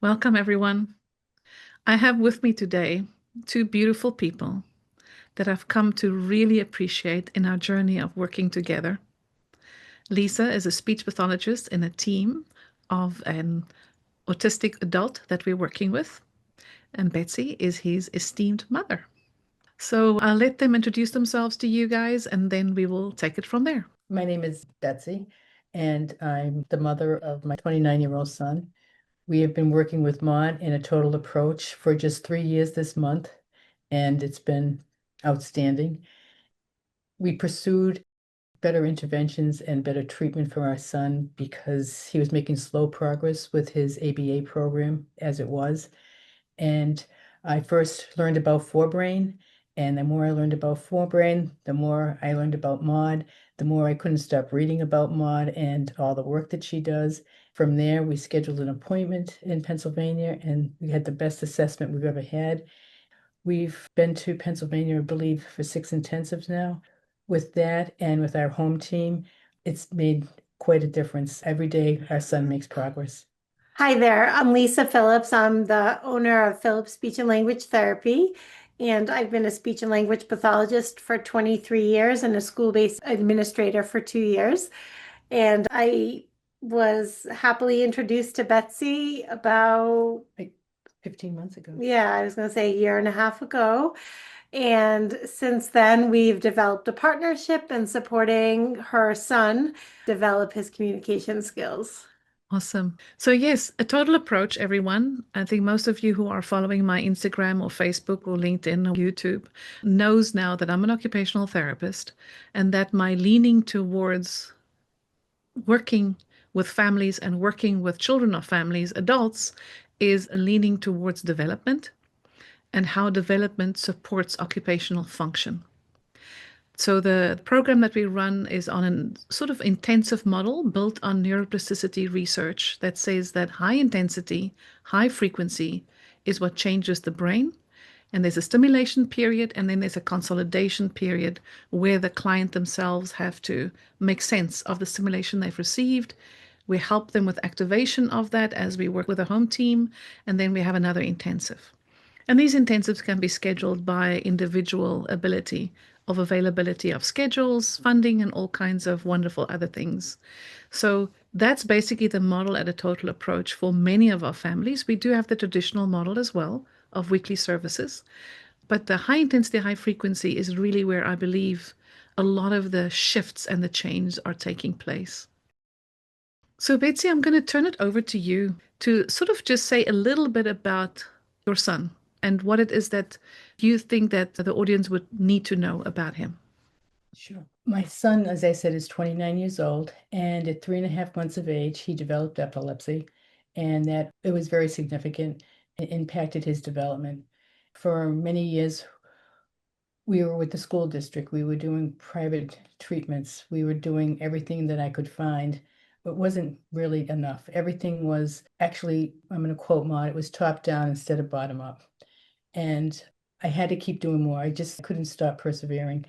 Welcome, everyone. I have with me today two beautiful people that I've come to really appreciate in our journey of working together. Lisa is a speech pathologist in a team of an autistic adult that we're working with, and Betsy is his esteemed mother. So I'll let them introduce themselves to you guys, and then we will take it from there. My name is Betsy, and I'm the mother of my 29-year-old son. We have been working with Maud in a total approach for just 3 years this month, and it's been outstanding. We pursued better interventions and better treatment for our son because he was making slow progress with his ABA program as it was. And I first learned about forebrain, and the more I learned about forebrain, the more I learned about Maud, the more I couldn't stop reading about Maud and all the work that she does. From there, we scheduled an appointment in Pennsylvania, and we had the best assessment we've ever had. We've been to Pennsylvania, I believe, for 6 intensives now. With that and with our home team, it's made quite a difference. Every day, our son makes progress. Hi there, I'm Lisa Phillips. I'm the owner of Phillips Speech and Language Therapy, and I've been a speech and language pathologist for 23 years and a school-based administrator for 2 years. And I was happily introduced to Betsy about, Like 15 months ago. yeah, I was going to say a year and a half ago. And since then, we've developed a partnership and supporting her son develop his communication skills. Awesome. So, yes, a total approach, everyone. I think most of you who are following my Instagram or Facebook or LinkedIn or YouTube knows now that I'm an occupational therapist and that my leaning towards working with families and working with children of families, adults, is leaning towards development and how development supports occupational function. So the program that we run is on a sort of intensive model built on neuroplasticity research that says that high intensity, high frequency is what changes the brain. And there's a stimulation period, and then there's a consolidation period where the client themselves have to make sense of the stimulation they've received. We help them with activation of that as we work with a home team, and then we have another intensive. And these intensives can be scheduled by individual ability of availability of schedules, funding, and all kinds of wonderful other things. So that's basically the model at a total approach for many of our families. We do have the traditional model as well of weekly services, but the high intensity, high frequency is really where I believe a lot of the shifts and the change are taking place. So, Betsy, I'm going to turn it over to you to sort of just say a little bit about your son and what it is that you think that the audience would need to know about him. Sure. My son, as I said, is 29 years old, and at 3.5 months of age, he developed epilepsy, and that it was very significant. It impacted his development. For many years, we were with the school district. We were doing private treatments. We were doing everything that I could find. It wasn't really enough. Everything was actually, I'm going to quote Maud, it was top down instead of bottom up. And I had to keep doing more. I just couldn't stop persevering.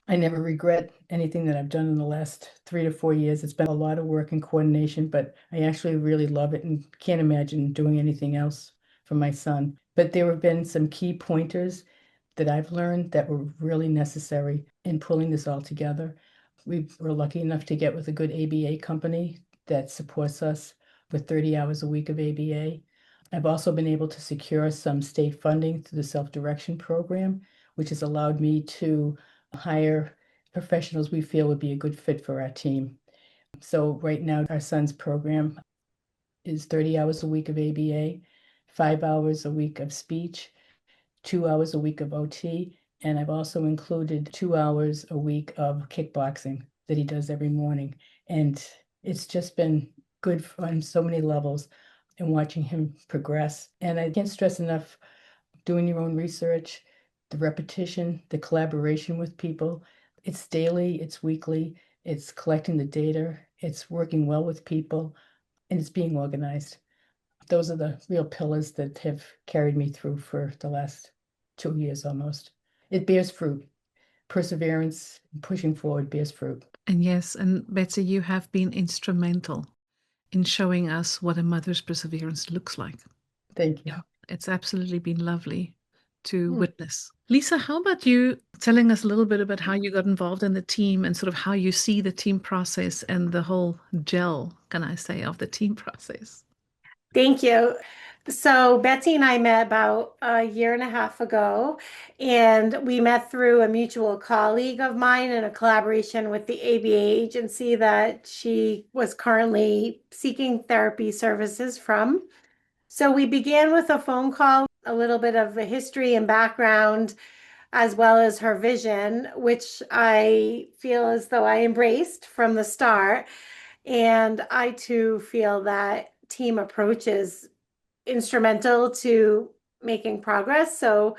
I never regret anything that I've done in the last 3 to 4 years. It's been a lot of work and coordination, but I actually really love it and can't imagine doing anything else for my son. But there have been some key pointers that I've learned that were really necessary in pulling this all together. We were lucky enough to get with a good ABA company that supports us with 30 hours a week of ABA. I've also been able to secure some state funding through the self-direction program, which has allowed me to hire professionals we feel would be a good fit for our team. So right now, our son's program is 30 hours a week of ABA, 5 hours a week of speech, 2 hours a week of OT, and I've also included 2 hours a week of kickboxing that he does every morning. And it's just been good on so many levels and watching him progress. And I can't stress enough doing your own research, the repetition, the collaboration with people. It's daily, it's weekly, it's collecting the data, it's working well with people, and it's being organized. Those are the real pillars that have carried me through for the last 2 years almost. It bears fruit. Perseverance, pushing forward bears fruit. And yes, and Betsy, you have been instrumental in showing us what a mother's perseverance looks like. Thank you. It's absolutely been lovely to witness. Lisa, how about you telling us a little bit about how you got involved in the team and sort of how you see the team process and the whole gel, can I say, of the team process? Thank you. So Betsy and I met about a year and a half ago, and we met through a mutual colleague of mine in a collaboration with the ABA agency that she was currently seeking therapy services from. So we began with a phone call, a little bit of a history and background, as well as her vision, which I feel as though I embraced from the start. And I too feel that team approach is instrumental to making progress. So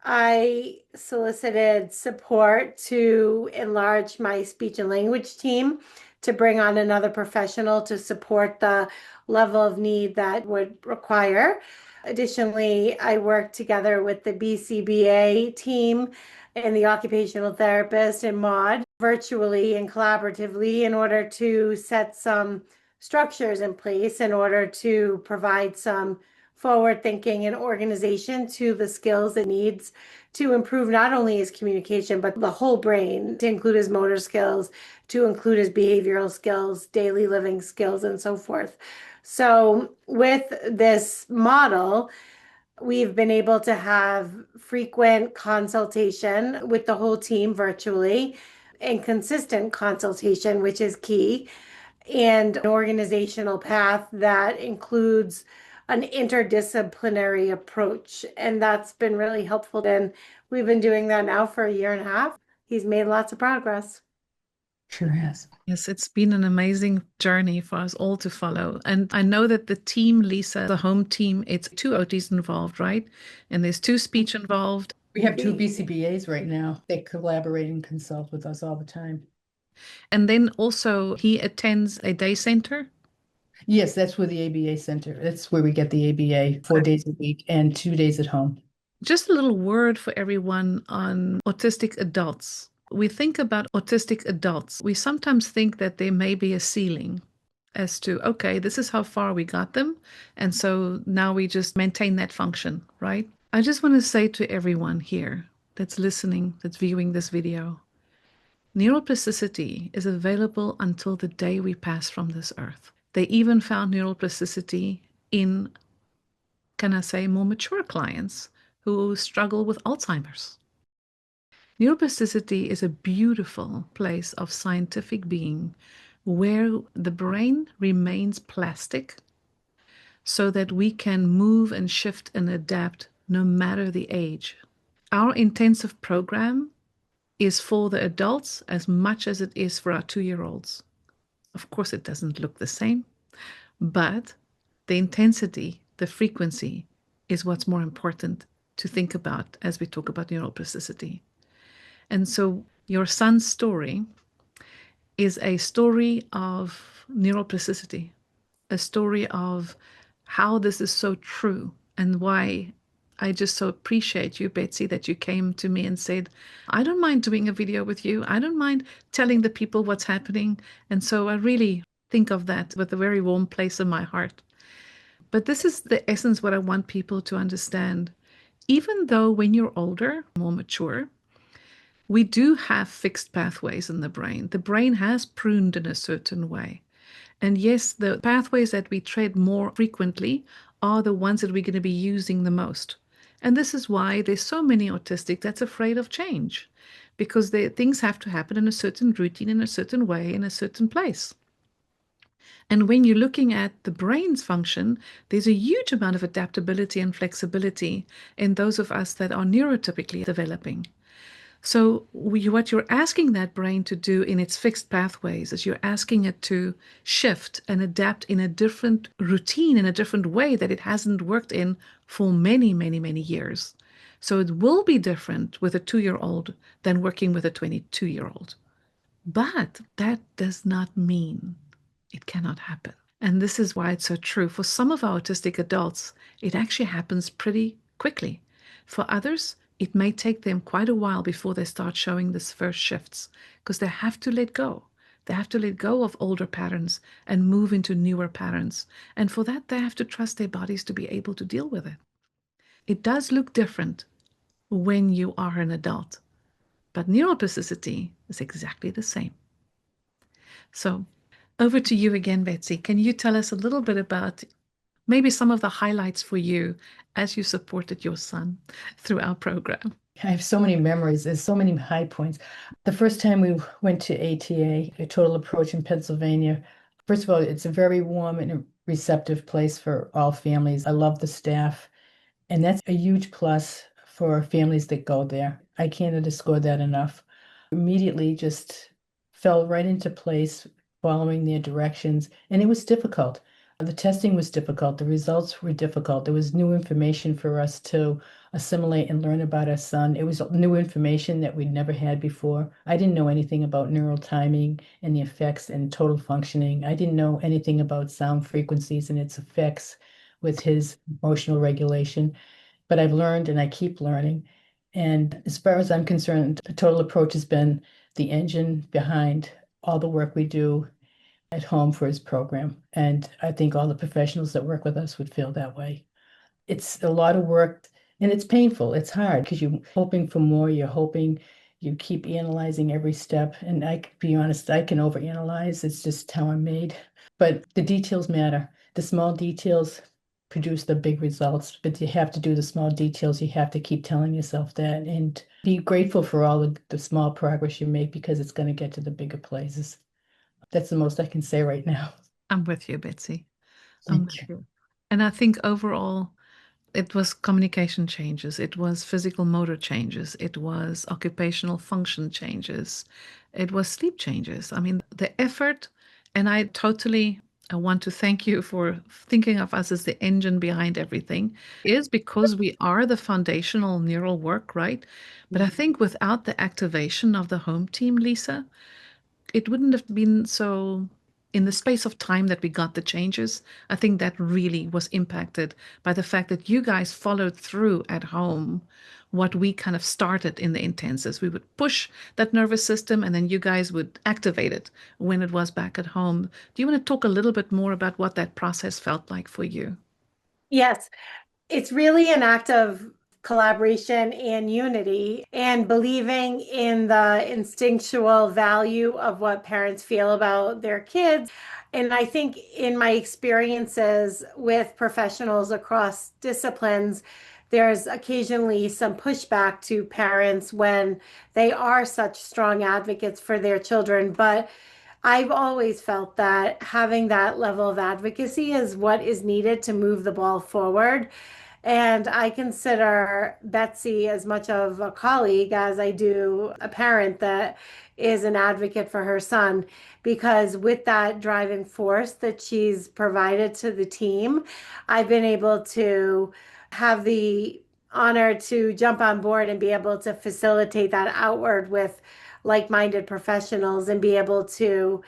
I solicited support to enlarge my speech and language team to bring on another professional to support the level of need that would require. Additionally, I worked together with the BCBA team and the occupational therapist and MAUD virtually and collaboratively in order to set some structures in place in order to provide some forward thinking and organization to the skills and needs to improve not only his communication, but the whole brain, to include his motor skills, to include his behavioral skills, daily living skills, and so forth. So, with this model, we've been able to have frequent consultation with the whole team virtually and consistent consultation, which is key, and an organizational path that includes an interdisciplinary approach. And that's been really helpful. And we've been doing that now for a year and a half. He's made lots of progress. Sure has. Yes, it's been an amazing journey for us all to follow. And I know that the team, Lisa, the home team, it's two OTs involved, right? And there's two speech involved. We have two BCBAs right now. They collaborate and consult with us all the time. And then also he attends a day center. Yes, that's where the ABA Center. That's where we get the ABA 4 days a week and 2 days at home. Just a little word for everyone on autistic adults. We think about autistic adults. We sometimes think that there may be a ceiling as to, okay, this is how far we got them. And so now we just maintain that function, right? I just want to say to everyone here that's listening, that's viewing this video, neuroplasticity is available until the day we pass from this earth. They even found neuroplasticity in, can I say, more mature clients who struggle with Alzheimer's. Neuroplasticity is a beautiful place of scientific being where the brain remains plastic so that we can move and shift and adapt no matter the age. Our intensive program is for the adults as much as it is for our 2-year-olds. Of course, it doesn't look the same, but the intensity, the frequency is what's more important to think about as we talk about neuroplasticity. And so your son's story is a story of neuroplasticity, a story of how this is so true and why I just so appreciate you, Betsy, that you came to me and said, I don't mind doing a video with you. I don't mind telling the people what's happening. And so I really think of that with a very warm place in my heart. But this is the essence what I want people to understand. Even though when you're older, more mature, we do have fixed pathways in the brain. The brain has pruned in a certain way. And yes, the pathways that we tread more frequently are the ones that we're going to be using the most. And this is why there's so many autistic that's afraid of change, because things have to happen in a certain routine, in a certain way, in a certain place. And when you're looking at the brain's function, there's a huge amount of adaptability and flexibility in those of us that are neurotypically developing. So what you're asking that brain to do in its fixed pathways is you're asking it to shift and adapt in a different routine, in a different way that it hasn't worked in for many, many, many years. So it will be different with a 2-year-old than working with a 22-year-old. But that does not mean it cannot happen. And this is why it's so true. For some of our autistic adults, it actually happens pretty quickly. For others, it may take them quite a while before they start showing these first shifts because they have to let go. They have to let go of older patterns and move into newer patterns. And for that, they have to trust their bodies to be able to deal with it. It does look different when you are an adult, but neuroplasticity is exactly the same. So, over to you again, Betsy. Can you tell us a little bit about maybe some of the highlights for you as you supported your son through our program? I have so many memories. There's so many high points. The first time we went to ATA, a Total Approach in Pennsylvania, first of all, it's a very warm and receptive place for all families. I love the staff, and that's a huge plus for families that go there. I can't underscore that enough. Immediately just fell right into place following their directions, and it was difficult. The testing was difficult. The results were difficult. There was new information for us to assimilate and learn about our son. It was new information that we'd never had before. I didn't know anything about neural timing and the effects and total functioning. I didn't know anything about sound frequencies and its effects with his emotional regulation. But I've learned and I keep learning. And as far as I'm concerned, the Total Approach has been the engine behind all the work we do at home for his program. And I think all the professionals that work with us would feel that way. It's a lot of work and it's painful. It's hard because you're hoping for more. You're hoping you keep analyzing every step. And I can be honest, I can overanalyze. It's just how I'm made. But the details matter. The small details produce the big results, but you have to do the small details. You have to keep telling yourself that and be grateful for all the small progress you make because it's going to get to the bigger places. That's the most I can say right now. I'm with you, Betsy. I'm Thank with you. you. And I think overall, it was communication changes, it was physical motor changes, it was occupational function changes, it was sleep changes. I mean, the effort, and I want to thank you for thinking of us as the engine behind everything, is because we are the foundational neural work, right? But I think without the activation of the home team, Lisa, it wouldn't have been so in the space of time that we got the changes. I think that really was impacted by the fact that you guys followed through at home what we kind of started in the intensives. We would push that nervous system and then you guys would activate it when it was back at home. Do you want to talk a little bit more about what that process felt like for you? Yes, it's really an act of collaboration and unity and believing in the instinctual value of what parents feel about their kids. And I think in my experiences with professionals across disciplines, there's occasionally some pushback to parents when they are such strong advocates for their children. But I've always felt that having that level of advocacy is what is needed to move the ball forward. And I consider Betsy as much of a colleague as I do a parent that is an advocate for her son, because with that driving force that she's provided to the team, I've been able to have the honor to jump on board and be able to facilitate that outward with like-minded professionals and be able to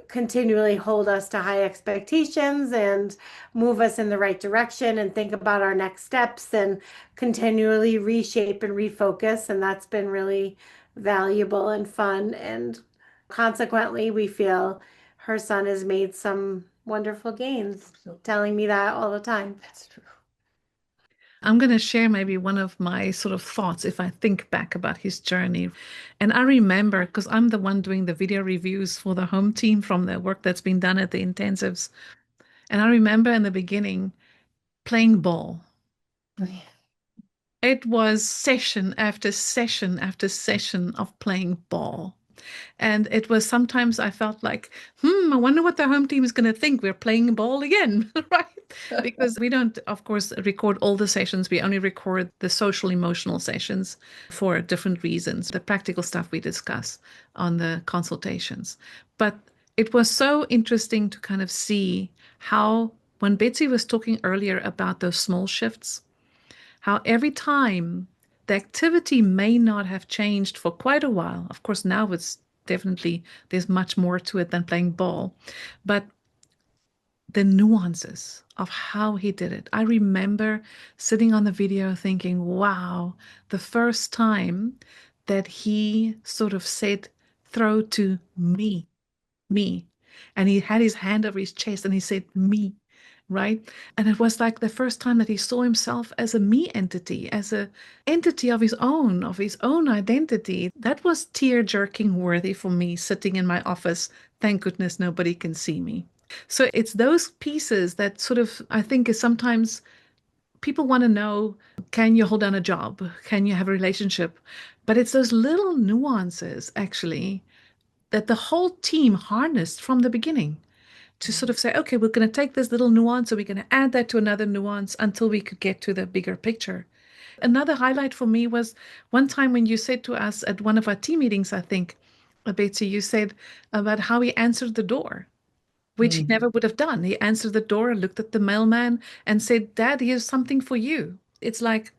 continually hold us to high expectations and move us in the right direction and think about our next steps and continually reshape and refocus. And that's been really valuable and fun. And consequently, we feel her son has made some wonderful gains, telling me that all the time. That's true. I'm going to share maybe one of my sort of thoughts if I think back about his journey. And I remember, because I'm the one doing the video reviews for the home team from the work that's been done at the intensives. And I remember in the beginning playing ball. Oh, yeah. It was session after session after session of playing ball. And it was sometimes I felt like, I wonder what the home team is going to think. We're playing ball again, right? Because we don't, of course, record all the sessions. We only record the social emotional sessions for different reasons, the practical stuff we discuss on the consultations. But it was so interesting to kind of see how, when Betsy was talking earlier about those small shifts, how every time the activity may not have changed for quite a while. Of course, now it's definitely, there's much more to it than playing ball, but the nuances of how he did it. I remember sitting on the video thinking, wow, the first time that he sort of said, throw to me. me. And he had his hand over his chest and he said, me, right? And it was like the first time that he saw himself as a me entity, as a entity of his own identity. That was tear-jerking worthy for me sitting in my office. Thank goodness nobody can see me. So it's those pieces that sort of, I think, is sometimes people want to know, can you hold down a job? Can you have a relationship? But it's those little nuances, actually, that the whole team harnessed from the beginning to sort of say, okay, we're going to take this little nuance and we're going to add that to another nuance until we could get to the bigger picture. Another highlight for me was one time when you said to us at one of our team meetings, I think, Betsy, you said about how he answered the door, which he never would have done. He answered the door, looked at the mailman, and said, Dad, here's something for you. It's like,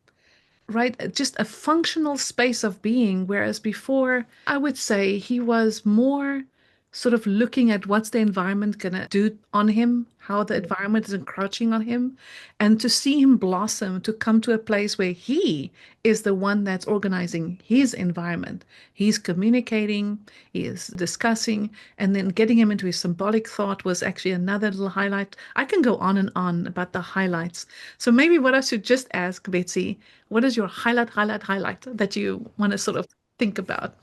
right, just a functional space of being. Whereas before, I would say he was more sort of looking at what's the environment going to do on him, how the environment is encroaching on him, and to see him blossom, to come to a place where he is the one that's organizing his environment. He's communicating, he is discussing, and then getting him into his symbolic thought was actually another little highlight. I can go on and on about the highlights. So maybe what I should just ask, Betsy, what is your highlight that you want to sort of think about?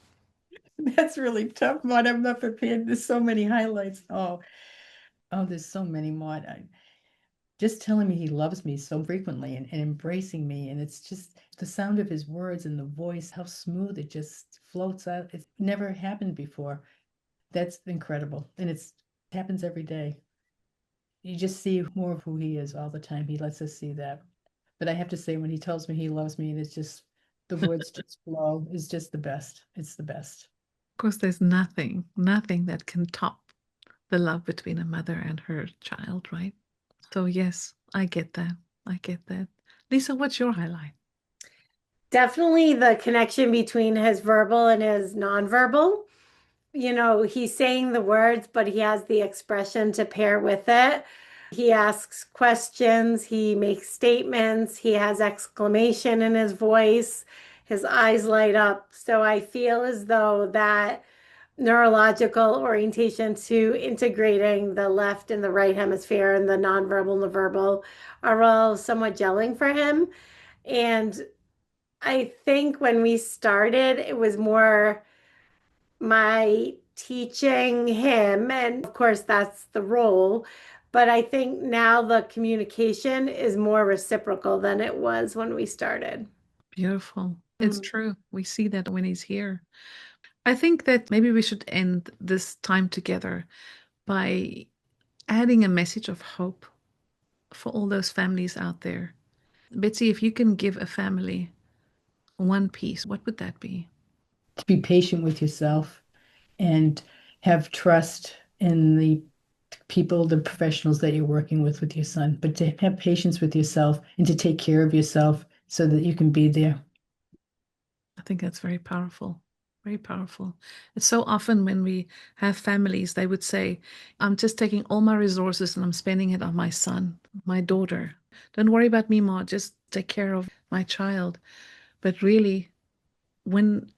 That's really tough, Maud. I'm not prepared. There's so many highlights. Oh, there's so many, Maud. Just telling me he loves me so frequently and embracing me. And it's just the sound of his words and the voice, how smooth it just floats out. It's never happened before. That's incredible. And it happens every day. You just see more of who he is all the time. He lets us see that. But I have to say, when he tells me he loves me, and it's just the words just flow, is just the best. It's the best. Of course, there's nothing that can top the love between a mother and her child, right? So yes, I get that. I get that. Lisa, what's your highlight? Definitely the connection between his verbal and his nonverbal. You know, he's saying the words, but he has the expression to pair with it. He asks questions, he makes statements, he has exclamation in his voice, his eyes light up. So I feel as though that neurological orientation to integrating the left and the right hemisphere and the nonverbal and the verbal are all somewhat gelling for him. And I think when we started, it was more my teaching him, and of course, that's the role. But I think now the communication is more reciprocal than it was when we started. Beautiful. It's Mm. true. We see that when he's here. I think that maybe we should end this time together by adding a message of hope for all those families out there. Betsy, if you can give a family one piece, what would that be? To be patient with yourself and have trust in the people, the professionals that you're working with your son, but to have patience with yourself and to take care of yourself so that you can be there. I think that's very powerful. Very powerful. It's so often when we have families, they would say, I'm just taking all my resources and I'm spending it on my son, my daughter. Don't worry about me, Ma. Just take care of my child. But really, when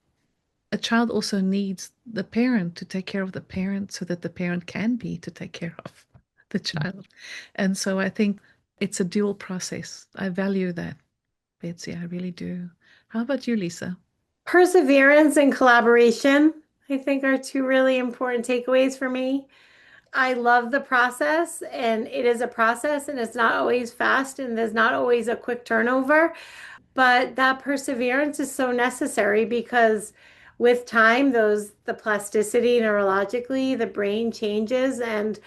a child also needs the parent to take care of the parent so that the parent can be to take care of the child. And so I think it's a dual process. I value that, Betsy. I really do. How about you, Lisa? Perseverance and collaboration, I think, are two really important takeaways for me. I love the process, and it is a process, and it's not always fast, and there's not always a quick turnover. But that perseverance is so necessary because with time, the plasticity neurologically, the brain changes, and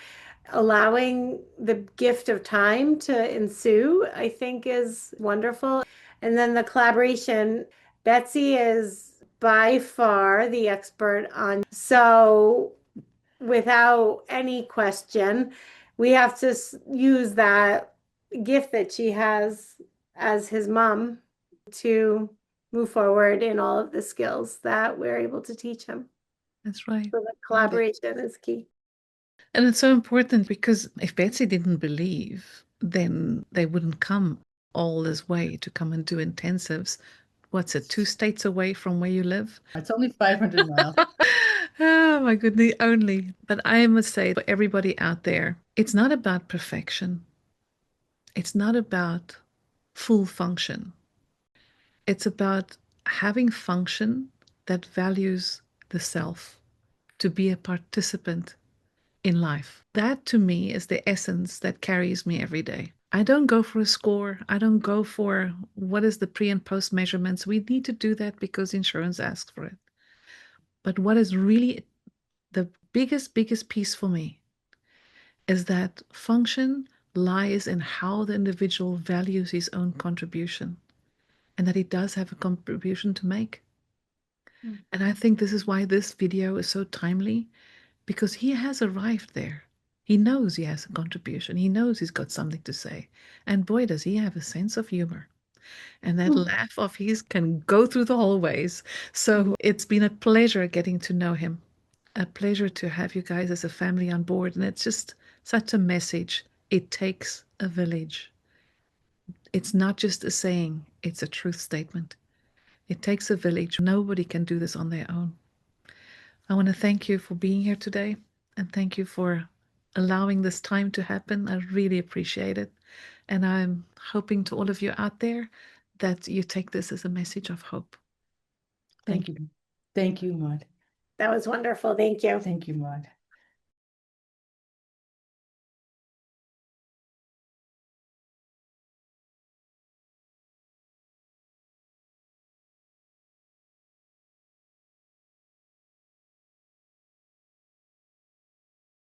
allowing the gift of time to ensue, I think is wonderful. And then the collaboration, Betsy is by far the expert on. So without any question, we have to use that gift that she has as his mom to move forward in all of the skills that we're able to teach him. That's right. So the Right. collaboration is key. And it's so important because if Betsy didn't believe, then they wouldn't come all this way to come and do intensives. What's it, 2 states away from where you live? It's only 500 miles. Oh my goodness, only. But I must say for everybody out there, it's not about perfection. It's not about full function. It's about having function that values the self, to be a participant in life. That to me is the essence that carries me every day. I don't go for a score. I don't go for what is the pre and post measurements. We need to do that because insurance asks for it. But what is really the biggest piece for me is that function lies in how the individual values his own contribution and that he does have a contribution to make. And I think this is why this video is so timely, because he has arrived there. He knows he has a contribution. He knows he's got something to say. And boy, does he have a sense of humor. And that laugh of his can go through the hallways. So it's been a pleasure getting to know him. A pleasure to have you guys as a family on board. And it's just such a message. It takes a village. It's not just a saying, it's a truth statement. It takes a village. Nobody can do this on their own. I want to thank you for being here today and thank you for allowing this time to happen. I really appreciate it. And I'm hoping to all of you out there that you take this as a message of hope. Thank you. Thank you, Maud. That was wonderful. Thank you. Thank you, Maud.